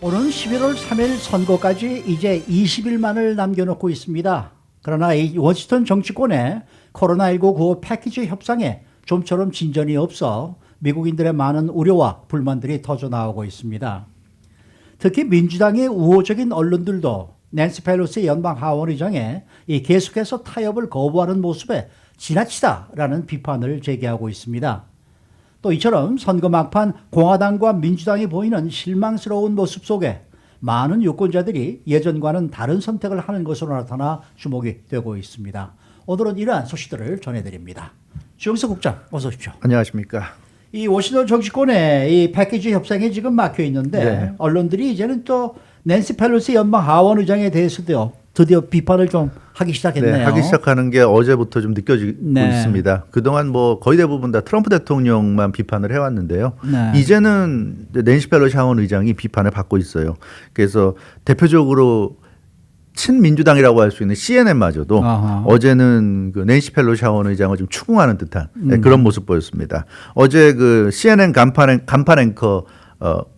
오는 11월 3일 선거까지 이제 20일만을 남겨놓고 있습니다. 그러나 이 워싱턴 정치권의 코로나19 구호 패키지 협상에 좀처럼 진전이 없어 미국인들의 많은 우려와 불만들이 터져나오고 있습니다. 특히 민주당의 우호적인 언론들도 낸시 펠로시 연방 하원의장의 이 계속해서 타협을 거부하는 모습에 지나치다라는 비판을 제기하고 있습니다. 또 이처럼 선거 막판 공화당과 민주당이 보이는 실망스러운 모습 속에 많은 유권자들이 예전과는 다른 선택을 하는 것으로 나타나 주목이 되고 있습니다. 오늘은 이러한 소식들을 전해드립니다. 주영석 국장 어서 오십시오. 안녕하십니까. 이 워싱턴 정치권의 이 패키지 협상에 지금 막혀 있는데 네. 언론들이 이제는 또 낸시 펠로시 연방 하원 의장에 대해서도 드디어 비판을 좀 하기 시작했네요. 네, 하기 시작하는 게 어제부터 좀 느껴지고 네. 있습니다. 그동안 뭐 거의 대부분 다 트럼프 대통령만 비판을 해왔는데요. 네. 이제는 낸시 펠로시 하원 의장이 비판을 받고 있어요. 그래서 대표적으로 친민주당이라고 할 수 있는 CNN마저도 아하. 어제는 그 낸시 펠로시 하원 의장을 좀 추궁하는 듯한 그런 모습 보였습니다. 어제 그 CNN 간판 앵커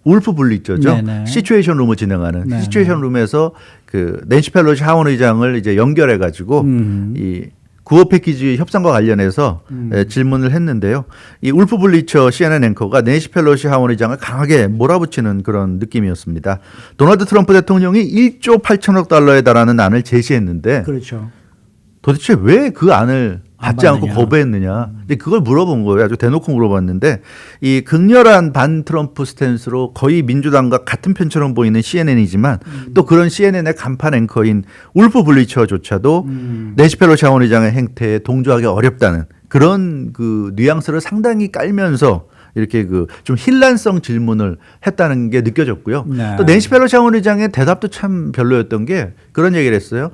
울프 블리처죠. 네네. 시츄에이션 룸을 진행하는 네네. 시츄에이션 룸에서 그 낸시 펠로시 하원 의장을 이제 연결해 가지고 이 구호 패키지 협상과 관련해서 질문을 했는데요. 이 울프 블리처 CNN 앵커가 낸시 펠로시 하원 의장을 강하게 몰아붙이는 그런 느낌이었습니다. 도널드 트럼프 대통령이 1조 8천억 달러에 달하는 안을 제시했는데 그렇죠. 도대체 왜 그 안을 받지 안 않고 받느냐. 거부했느냐. 근데 그걸 물어본 거예요. 아주 대놓고 물어봤는데 이 극렬한 반 트럼프 스탠스로 거의 민주당과 같은 편처럼 보이는 CNN이지만 또 그런 CNN의 간판 앵커인 울프 블리처조차도 낸시 펠로시 하원 의장의 행태에 동조하기 어렵다는 그런 그 뉘앙스를 상당히 깔면서 이렇게 그 좀 혼란성 질문을 했다는 게 느껴졌고요. 네. 또 낸시 펠로시 하원 의장의 대답도 참 별로였던 게 그런 얘기를 했어요.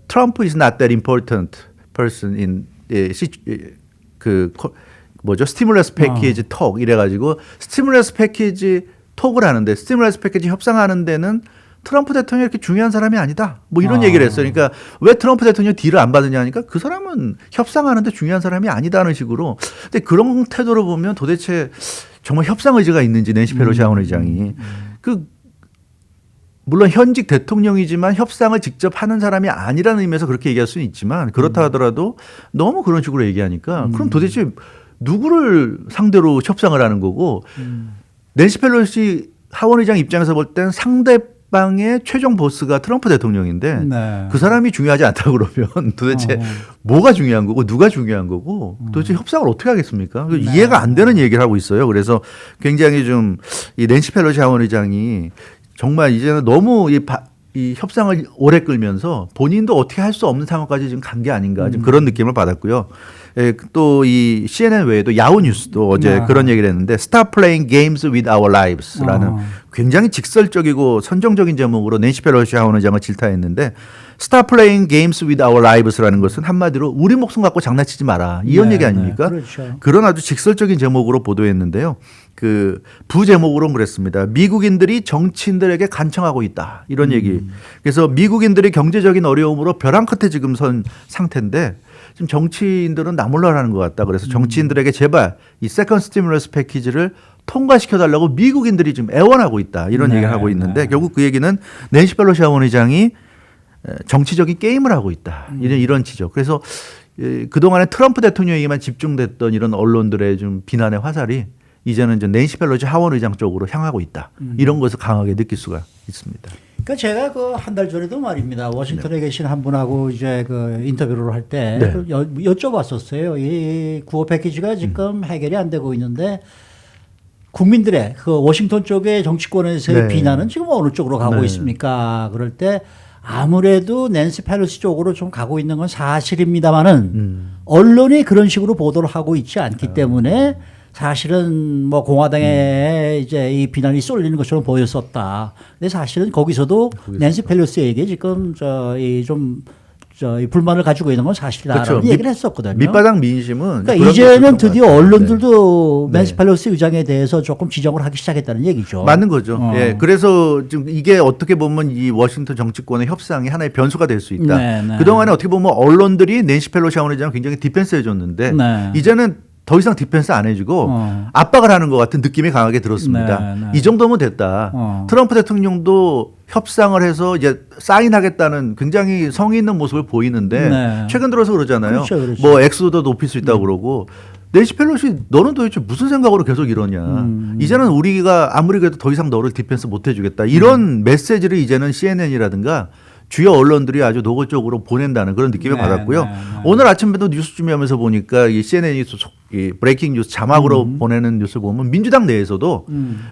Trump is not that important person in 그 뭐죠? 스티뮬러스 패키지 톡 이래가지고 스티뮬러스 패키지 톡을 하는데 스티뮬러스 패키지 협상하는 데는 트럼프 대통령이 이렇게 중요한 사람이 아니다. 뭐 이런 얘기를 했어요. 그러니까 왜 트럼프 대통령 딜을 안 받느냐 하니까 그 사람은 협상하는데 중요한 사람이 아니다는 식으로. 근데 그런 태도로 보면 도대체 정말 협상 의지가 있는지 낸시 펠로시 하원 의장이 그 물론 현직 대통령이지만 협상을 직접 하는 사람이 아니라는 의미에서 그렇게 얘기할 수는 있지만 그렇다 하더라도 너무 그런 식으로 얘기하니까 그럼 도대체 누구를 상대로 협상을 하는 거고 낸시 펠로시 하원 의장 입장에서 볼 땐 상대방의 최종 보스가 트럼프 대통령인데 네. 그 사람이 중요하지 않다 그러면 도대체 뭐가 중요한 거고 누가 중요한 거고 도대체 협상을 어떻게 하겠습니까? 네. 이해가 안 되는 얘기를 하고 있어요. 그래서 굉장히 좀 이 낸시 펠로시 하원 의장이 정말 이제는 너무 이 협상을 오래 끌면서 본인도 어떻게 할 수 없는 상황까지 지금 간 게 아닌가 좀 그런 느낌을 받았고요. 또 이 CNN 외에도 야후 뉴스도 어제 그런 얘기를 했는데 Stop playing games with our lives라는 굉장히 직설적이고 선정적인 제목으로 낸시 펠로시 하원 의장을 질타했는데 Stop playing games with our lives라는 것은 한마디로 우리 목숨 갖고 장난치지 마라 이런 네, 얘기 아닙니까? 네, 그렇죠. 그런 아주 직설적인 제목으로 보도했는데요. 그 부제목으로는 그랬습니다. 미국인들이 정치인들에게 간청하고 있다. 이런 얘기. 그래서 미국인들이 경제적인 어려움으로 벼랑 끝에 지금 선 상태인데 지금 정치인들은 나몰라라는 것 같다. 그래서 정치인들에게 제발 이 세컨드 스티뮬러스 패키지를 통과시켜 달라고 미국인들이 지금 애원하고 있다. 이런 네, 얘기를 하고 있는데 네. 결국 그 얘기는 낸시 펠로시 하원 의장이 정치적인 게임을 하고 있다. 이런 지적. 그래서 그동안에 트럼프 대통령에게만 집중됐던 이런 언론들의 좀 비난의 화살이 이제는 이제 낸시 펠로시 하원 의장 쪽으로 향하고 있다. 이런 것을 강하게 느낄 수가 있습니다. 그러니까 제가 그 한 달 전에도 말입니다. 워싱턴에 계신 한 분하고 이제 그 인터뷰를 할 때 네. 여쭤봤었어요. 이 구호 패키지가 지금 해결이 안 되고 있는데 국민들의 그 워싱턴 쪽의 정치권에서의 네. 비난은 지금 어느 쪽으로 가고 네. 있습니까? 그럴 때 아무래도 낸시 펠로시 쪽으로 좀 가고 있는 건 사실입니다만은 언론이 그런 식으로 보도를 하고 있지 않기 때문에 사실은 뭐 공화당에 이제 이 비난이 쏠리는 것처럼 보였었다. 근데 사실은 거기서도 낸시 펠로시에게 지금 이 불만을 가지고 있는 건 사실이다라는 그렇죠. 얘기를 했었거든요. 밑바닥 민심은 그러니까 그런 이제는 것도 드디어 그런 것 같아요. 언론들도 네. 낸시 펠로시 의장에 대해서 조금 지적을 하기 시작했다는 얘기죠. 맞는 거죠. 예. 그래서 지금 이게 어떻게 보면 이 워싱턴 정치권의 협상이 하나의 변수가 될 수 있다. 네, 네. 그동안에 어떻게 보면 언론들이 낸시 펠로시 하원 의장을 굉장히 디펜스 해줬는데 네. 이제는 더 이상 디펜스 안 해주고 압박을 하는 것 같은 느낌이 강하게 들었습니다. 네, 네. 이 정도면 됐다. 트럼프 대통령도 협상을 해서 이제 사인하겠다는 굉장히 성의 있는 모습을 보이는데 네. 최근 들어서 그러잖아요. 그렇죠, 그렇죠. 뭐 액수도 높일 수 있다고 그러고 낸시 펠로시 너는 도대체 무슨 생각으로 계속 이러냐. 이제는 우리가 아무리 그래도 더 이상 너를 디펜스 못 해주겠다. 이런 메시지를 이제는 CNN이라든가 주요 언론들이 아주 노골적으로 보낸다는 그런 느낌을 네, 받았고요. 네, 네. 오늘 아침에도 뉴스 준비하면서 보니까 이 CNN이 이 브레이킹 뉴스 자막으로 보내는 뉴스 보면 민주당 내에서도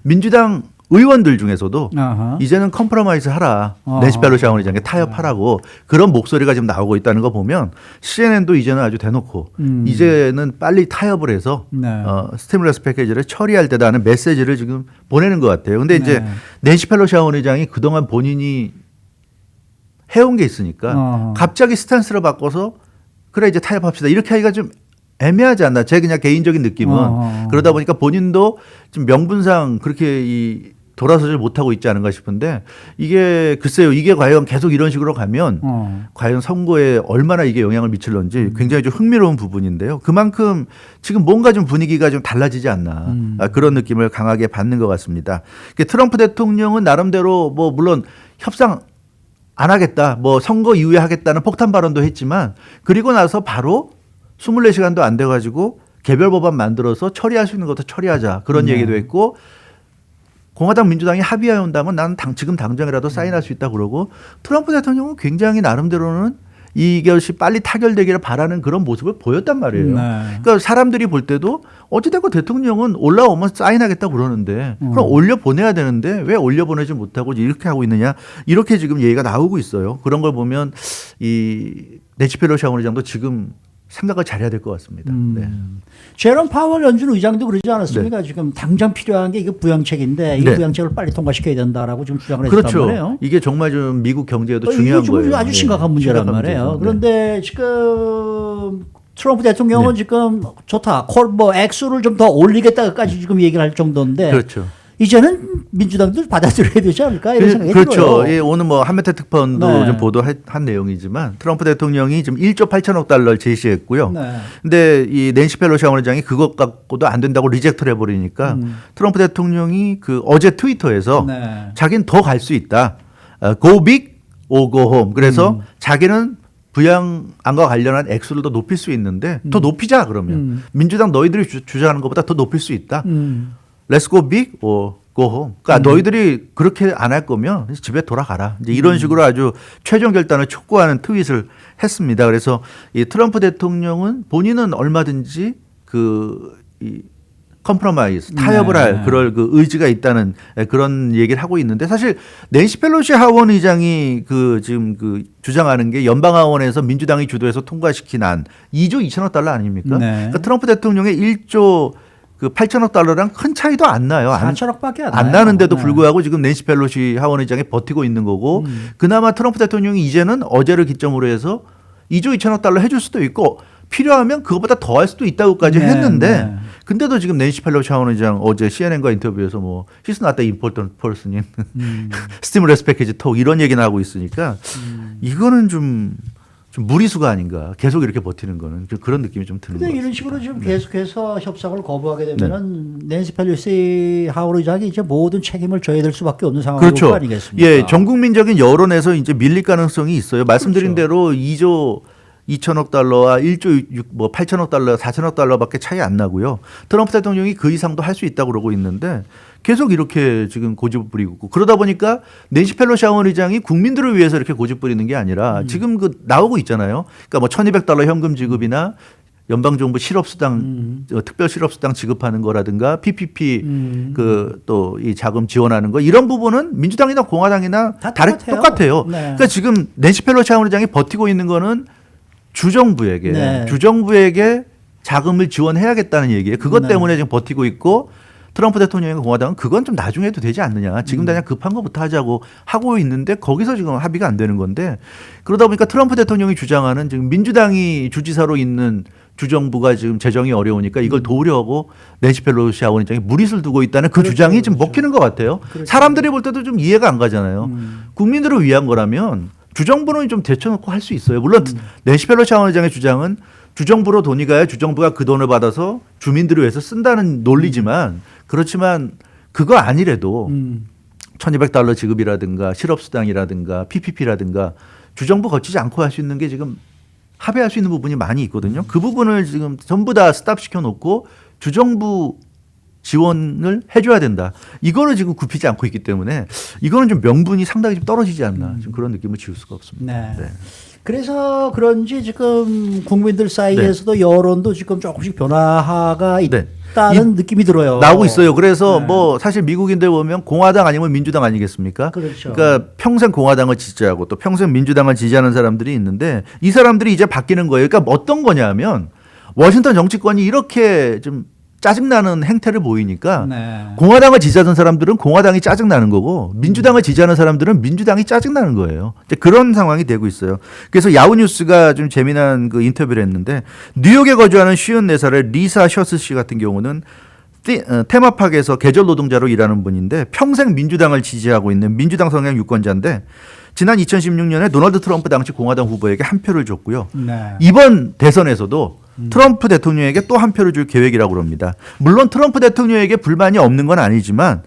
민주당 의원들 중에서도 아하. 이제는 컴프로마이즈 하라. 낸시 펠로시 하원의장에 타협하라고 그런 목소리가 지금 나오고 있다는 거 보면 CNN도 이제는 아주 대놓고 이제는 빨리 타협을 해서 네. 스티뮬러스 패키지를 처리할 때다는 메시지를 지금 보내는 것 같아요. 근데 이제 네. 낸시 펠로시 하원의장이 그동안 본인이 해온 게 있으니까 갑자기 스탠스를 바꿔서 그래 이제 타협합시다 이렇게 하기가 좀 애매하지 않나 제 그냥 개인적인 느낌은 그러다 보니까 본인도 좀 명분상 그렇게 이 돌아서질 못하고 있지 않은가 싶은데 이게 글쎄요 이게 과연 계속 이런 식으로 가면 과연 선거에 얼마나 이게 영향을 미칠런지 굉장히 좀 흥미로운 부분인데요. 그만큼 지금 뭔가 좀 분위기가 좀 달라지지 않나 그런 느낌을 강하게 받는 것 같습니다. 트럼프 대통령은 나름대로 뭐 물론 협상 안 하겠다 뭐 선거 이후에 하겠다는 폭탄 발언도 했지만 그리고 나서 바로 24시간도 안 돼가지고 개별 법안 만들어서 처리할 수 있는 것도 처리하자 그런 얘기도 했고 공화당 민주당이 합의해 온다면 나는 지금 당장이라도 사인할 수 있다 그러고 트럼프 대통령은 굉장히 나름대로는 이것이 빨리 타결되기를 바라는 그런 모습을 보였단 말이에요. 네. 그러니까 사람들이 볼 때도 어찌됐건 대통령은 올라오면 사인하겠다고 그러는데 그럼 올려 보내야 되는데 왜 올려 보내지 못하고 이렇게 하고 있느냐 이렇게 지금 얘기가 나오고 있어요. 그런 걸 보면 이 낸시 펠로시 하원의장도 지금 생각을 잘해야 될 것 같습니다. 네. 제롬 파월 연준 의장도 그러지 않았습니까? 지금 당장 필요한 게 이거 부양책인데 이 네. 부양책을 빨리 통과시켜야 된다라고 지금 주장을 했단 그렇죠. 말이에요. 이게 정말 좀 미국 경제에도 이게 중요한 지금 거예요. 아주 심각한 문제란 심각한 말이에요. 문제죠. 그런데 지금 트럼프 대통령은 네. 지금 좋다. 뭐 액수를 좀 더 올리겠다까지 지금 얘기를 할 정도인데 그렇죠. 이제는 민주당도 받아들여야 되지 않을까 이런 생각이 그렇죠. 들어요. 예, 오늘 뭐 한메태 특파원도 네. 좀 보도한 내용이지만 트럼프 대통령이 지금 1조 8천억 달러를 제시했고요. 네. 근데 이 낸시 펠로시 하원의장이 그것 갖고도 안 된다고 리젝트를 해버리니까 트럼프 대통령이 그 어제 트위터에서 네. 자기는 더 갈 수 있다. Go big or go home. 그래서 자기는 부양안과 관련한 액수를 더 높일 수 있는데 더 높이자 그러면 민주당 너희들이 주장하는 것보다 더 높일 수 있다. Let's go big or go home. 그러니까 너희들이 그렇게 안 할 거면 집에 돌아가라. 이제 이런 식으로 아주 최종 결단을 촉구하는 트윗을 했습니다. 그래서 이 트럼프 대통령은 본인은 얼마든지 이 컴프로마이즈 타협을 할 그럴 그 의지가 있다는 그런 얘기를 하고 있는데 사실 낸시 펠로시 하원 의장이 지금 주장하는 게 연방 하원에서 민주당이 주도해서 통과시킨 안 2조 2천억 달러 아닙니까? 네. 그러니까 트럼프 대통령의 1조 8천억 달러랑 큰 차이도 안 나요. 4천억밖에 안 안 나요. 나는데도 네. 불구하고 지금 낸시 펠로시 하원 의장이 버티고 있는 거고 그나마 트럼프 대통령이 이제는 어제를 기점으로 해서 2조 2천억 달러 해줄 수도 있고 필요하면 그것보다 더 할 수도 있다고까지 네, 했는데 네. 근데도 지금 낸시 펠로시 하원 의장 어제 CNN과 인터뷰에서 뭐 She's not the important person in 스티뮬러스 패키지 톡 이런 얘기나 하고 있으니까 이거는 좀 무리수가 아닌가 계속 이렇게 버티는 거는 그런 느낌이 좀 드는 근데 거죠. 이런 식으로 지금 계속해서 협상을 거부하게 되면은 낸시 펠로시 하원 의장이 이제 모든 책임을 져야 될 수밖에 없는 상황이 올 거 그렇죠. 아니겠습니까? 예, 전 국민적인 여론에서 이제 밀릴 가능성이 있어요. 말씀드린 그렇죠. 대로 2조 2천억 달러와 1조 8천억 달러, 4천억 달러밖에 차이 안 나고요. 트럼프 대통령이 그 이상도 할 수 있다고 그러고 있는데 계속 이렇게 지금 고집을 부리고 있고 그러다 보니까 낸시 펠로시 하원 의장이 국민들을 위해서 이렇게 고집 부리는 게 아니라 지금 나오고 있잖아요. 그러니까 뭐 1,200달러 현금 지급이나 연방정부 실업수당, 특별 실업수당 지급하는 거라든가 PPP 또 이 자금 지원하는 거 이런 부분은 민주당이나 공화당이나 다 똑같아요. 네. 그러니까 지금 낸시 펠로시 하원 의장이 버티고 있는 거는 주정부에게 네. 자금을 지원해야겠다는 얘기예요. 그것 네. 때문에 지금 버티고 있고 트럼프 대통령과 공화당은 그건 좀 나중에 해도 되지 않느냐. 지금 당장 급한 것부터 하자고 하고 있는데 거기서 지금 합의가 안 되는 건데 그러다 보니까 트럼프 대통령이 주장하는 지금 민주당이 주지사로 있는 주정부가 지금 재정이 어려우니까 이걸 도우려고 낸시 펠로시 하원 의장이 무리수를 두고 있다는 그 그렇죠, 주장이 좀 그렇죠. 먹히는 것 같아요. 그렇죠. 사람들이 볼 때도 좀 이해가 안 가잖아요. 국민들을 위한 거라면 주정부는 좀 제쳐놓고 할 수 있어요. 물론 낸시 펠로시 하원 의장의 주장은 주정부로 돈이 가야 주정부가 그 돈을 받아서 주민들을 위해서 쓴다는 논리지만 그렇지만 그거 아니래도 $1,200 지급이라든가 실업수당이라든가 PPP라든가 주정부 거치지 않고 할 수 있는 게 지금 합의할 수 있는 부분이 많이 있거든요. 그 부분을 지금 전부 다 스탑 시켜놓고 주정부 지원을 해줘야 된다. 이거를 지금 굽히지 않고 있기 때문에 이거는 좀 명분이 상당히 좀 떨어지지 않나. 좀 그런 느낌을 지울 수가 없습니다. 네. 네. 그래서 그런지 지금 국민들 사이에서도 여론도 지금 조금씩 변화가 네. 있다는 느낌이 들어요. 나오고 있어요. 그래서 네. 뭐 사실 미국인들 보면 공화당 아니면 민주당 아니겠습니까? 그렇죠. 그러니까 평생 공화당을 지지하고 또 평생 민주당을 지지하는 사람들이 있는데 이 사람들이 이제 바뀌는 거예요. 그러니까 어떤 거냐면 워싱턴 정치권이 이렇게 좀 짜증나는 행태를 보이니까 네. 공화당을 지지하던 사람들은 공화당이 짜증나는 거고 민주당을 지지하는 사람들은 민주당이 짜증나는 거예요. 이제 그런 상황이 되고 있어요. 그래서 야후뉴스가 좀 재미난 그 인터뷰를 했는데 뉴욕에 거주하는 54살의 리사 셔스 씨 같은 경우는 테마파크에서 계절 노동자로 일하는 분인데 평생 민주당을 지지하고 있는 민주당 성향 유권자인데 지난 2016년에 도널드 트럼프 당시 공화당 후보에게 한 표를 줬고요. 네. 이번 대선에서도 트럼프 대통령에게 또 한 표를 줄 계획이라고 합니다. 물론 트럼프 대통령에게 불만이 없는 건 아니지만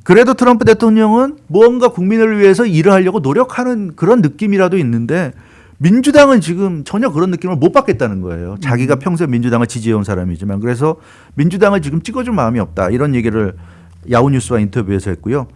그래도 트럼프 대통령은 무언가 국민을 위해서 일을 하려고 노력하는 그런 느낌이라도 있는데 민주당은 지금 전혀 그런 느낌을 못 받겠다는 거예요. 자기가 평소에 민주당을 지지해온 사람이지만 그래서 민주당을 지금 찍어줄 마음이 없다. 이런 얘기를 야후뉴스와 인터뷰에서 했고요.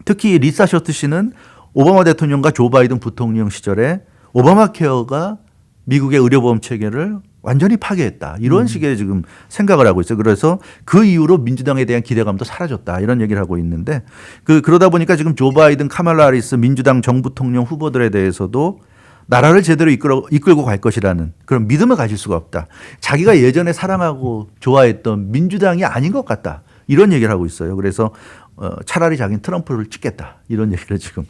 특히 리사 셔트 씨는 오바마 대통령과 조 바이든 부통령 시절에 오바마 케어가 미국의 의료보험 체계를 완전히 파괴했다. 이런 식의 지금 생각을 하고 있어요. 그래서 그 이후로 민주당에 대한 기대감도 사라졌다. 이런 얘기를 하고 있는데 그러다 보니까 지금 조 바이든, 카말라 하리스 민주당 정부통령 후보들에 대해서도 나라를 제대로 이끌고 갈 것이라는 그런 믿음을 가질 수가 없다. 자기가 예전에 사랑하고 좋아했던 민주당이 아닌 것 같다. 이런 얘기를 하고 있어요. 그래서 차라리 자기는 트럼프를 찍겠다. 이런 얘기를 지금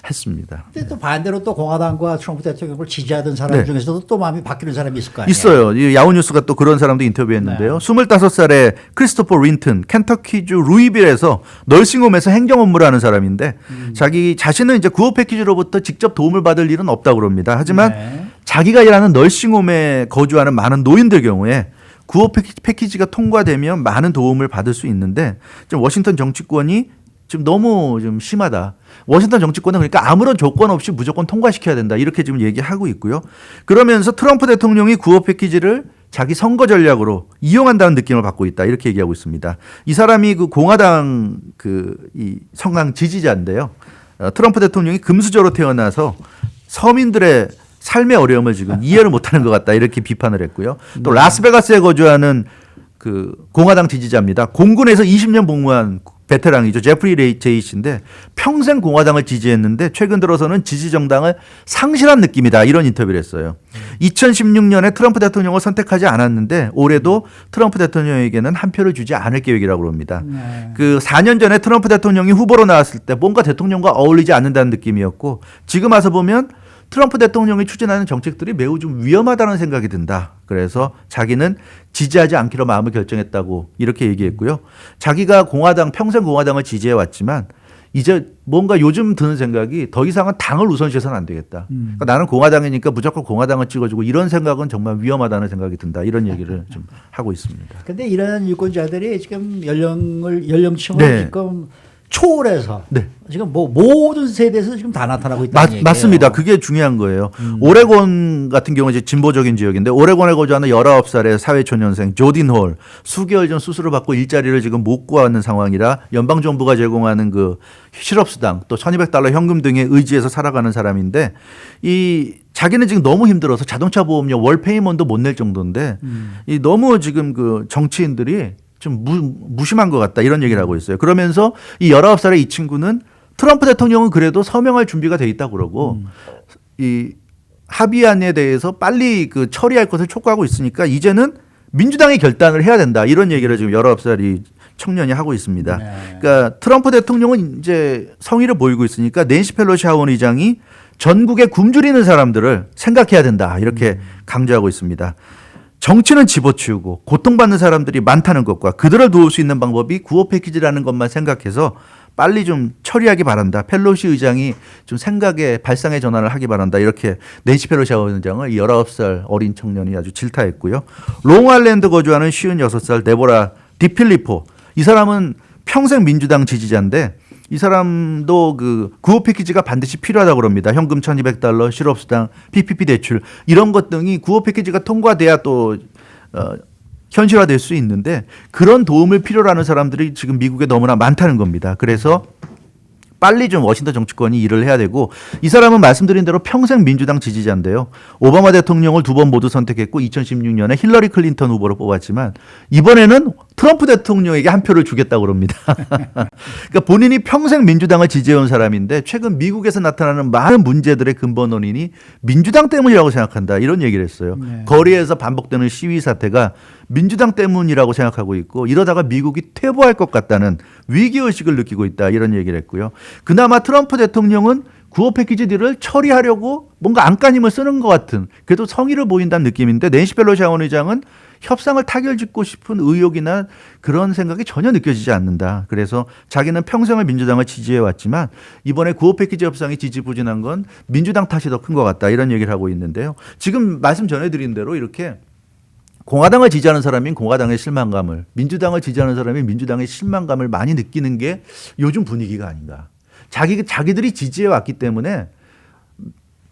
했습니다. 근데 또 반대로 또 공화당과 트럼프 대통령을 지지하던 사람 네. 중에서도 또 마음이 바뀌는 사람이 있을 거 아니에요. 있어요. 이 야후뉴스가 또 그런 사람도 인터뷰했는데요. 네. 25살의 크리스토퍼 린튼, 켄터키주 루이빌에서 널싱홈에서 행정 업무를 하는 사람인데 자기 자신은 이제 구호 패키지로부터 직접 도움을 받을 일은 없다고 그럽니다. 하지만 네. 자기가 일하는 널싱홈에 거주하는 많은 노인들 경우에 구호 패키지가 통과되면 많은 도움을 받을 수 있는데 지금 워싱턴 정치권이 지금 너무 좀 심하다. 워싱턴 정치권은 그러니까 아무런 조건 없이 무조건 통과시켜야 된다. 이렇게 지금 얘기하고 있고요. 그러면서 트럼프 대통령이 구호 패키지를 자기 선거 전략으로 이용한다는 느낌을 받고 있다. 이렇게 얘기하고 있습니다. 이 사람이 그 공화당 이 성향 지지자인데요. 트럼프 대통령이 금수저로 태어나서 서민들의 삶의 어려움을 지금 이해를 못하는 것 같다. 이렇게 비판을 했고요. 또 라스베가스에 거주하는 그 공화당 지지자입니다. 공군에서 20년 복무한 베테랑이죠. 제프리 레이 제이씨인데 평생 공화당을 지지했는데 최근 들어서는 지지 정당을 상실한 느낌이다. 이런 인터뷰를 했어요. 2016년에 트럼프 대통령을 선택하지 않았는데 올해도 트럼프 대통령에게는 한 표를 주지 않을 계획이라고 합니다. 네. 그 4년 전에 트럼프 대통령이 후보로 나왔을 때 뭔가 대통령과 어울리지 않는다는 느낌이었고 지금 와서 보면 트럼프 대통령이 추진하는 정책들이 매우 좀 위험하다는 생각이 든다. 그래서 자기는 지지하지 않기로 마음을 결정했다고 이렇게 얘기했고요. 자기가 평생 공화당을 지지해 왔지만 이제 뭔가 요즘 드는 생각이 더 이상은 당을 우선시해서는 안 되겠다. 그러니까 나는 공화당이니까 무조건 공화당을 찍어주고 이런 생각은 정말 위험하다는 생각이 든다. 이런 얘기를 좀 하고 있습니다. 근데 이런 유권자들이 지금 연령층을 네. 지금 초월해서 네. 지금 뭐 모든 세대에서 지금 다 나타나고 있다는 얘기예요. 맞습니다. 그게 중요한 거예요. 오레곤 같은 경우 이제 진보적인 지역인데 오레곤에 거주하는 19살의 사회초년생 조딘 홀 수개월 전 수술을 받고 일자리를 지금 못 구하는 상황이라 연방 정부가 제공하는 그 실업수당 또 $1,200 현금 등에 의지해서 살아가는 사람인데 이 자기는 지금 너무 힘들어서 자동차 보험료 월 페이먼도 못 낼 정도인데 이 너무 지금 그 정치인들이 좀 무심한 것 같다 이런 얘기를 하고 있어요. 그러면서 이 19살의 이 친구는 트럼프 대통령은 그래도 서명할 준비가 돼 있다고 그러고 이 합의안에 대해서 빨리 그 처리할 것을 촉구하고 있으니까 이제는 민주당이 결단을 해야 된다 이런 얘기를 지금 19살이 청년이 하고 있습니다. 네. 그러니까 트럼프 대통령은 이제 성의를 보이고 있으니까 낸시 펠로시 하원 의장이 전국에 굶주리는 사람들을 생각해야 된다 이렇게 강조하고 있습니다. 정치는 집어치우고 고통받는 사람들이 많다는 것과 그들을 도울 수 있는 방법이 구호 패키지라는 것만 생각해서 빨리 좀 처리하기 바란다. 펠로시 의장이 좀 생각의 발상의 전환을 하기 바란다. 이렇게 낸시 펠로시 의장을 19살 어린 청년이 아주 질타했고요. 롱아일랜드 거주하는 56살 데보라 디필리포. 이 사람은 평생 민주당 지지자인데 이 사람도 그 구호 패키지가 반드시 필요하다고 그럽니다. 현금 $1,200, 실업수당, PPP 대출 이런 것 등이 구호 패키지가 통과돼야 또 현실화될 수 있는데 그런 도움을 필요로 하는 사람들이 지금 미국에 너무나 많다는 겁니다. 그래서 빨리 좀 워싱턴 정치권이 일을 해야 되고 이 사람은 말씀드린 대로 평생 민주당 지지자인데요. 오바마 대통령을 2번 모두 선택했고 2016년에 힐러리 클린턴 후보로 뽑았지만 이번에는 트럼프 대통령에게 한 표를 주겠다고 그럽니다. 그러니까 본인이 평생 민주당을 지지해온 사람인데 최근 미국에서 나타나는 많은 문제들의 근본 원인이 민주당 때문이라고 생각한다. 이런 얘기를 했어요. 네. 거리에서 반복되는 시위 사태가 민주당 때문이라고 생각하고 있고 이러다가 미국이 퇴보할 것 같다는 위기의식을 느끼고 있다. 이런 얘기를 했고요. 그나마 트럼프 대통령은 구호 패키지 딜을 처리하려고 뭔가 안간힘을 쓰는 것 같은 그래도 성의를 보인다는 느낌인데 낸시 펠로시 하원 의장은 협상을 타결짓고 싶은 의욕이나 그런 생각이 전혀 느껴지지 않는다. 그래서 자기는 평생을 민주당을 지지해왔지만 이번에 구호 패키지 협상이 지지부진한 건 민주당 탓이 더 큰 것 같다. 이런 얘기를 하고 있는데요. 지금 말씀 전해드린 대로 이렇게 공화당을 지지하는 사람이 공화당의 실망감을 민주당을 지지하는 사람이 민주당의 실망감을 많이 느끼는 게 요즘 분위기가 아닌가. 자기들이 지지해 왔기 때문에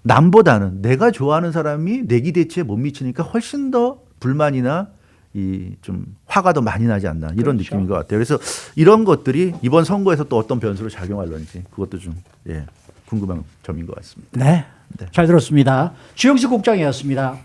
남보다는 내가 좋아하는 사람이 내 기대치에 못 미치니까 훨씬 더 불만이나 이 좀 화가 더 많이 나지 않나 이런 그렇죠. 느낌인 것 같아요. 그래서 이런 것들이 이번 선거에서 또 어떤 변수로 작용할런지 그것도 좀 궁금한 점인 것 같습니다. 네. 잘 들었습니다. 주영식 국장이었습니다.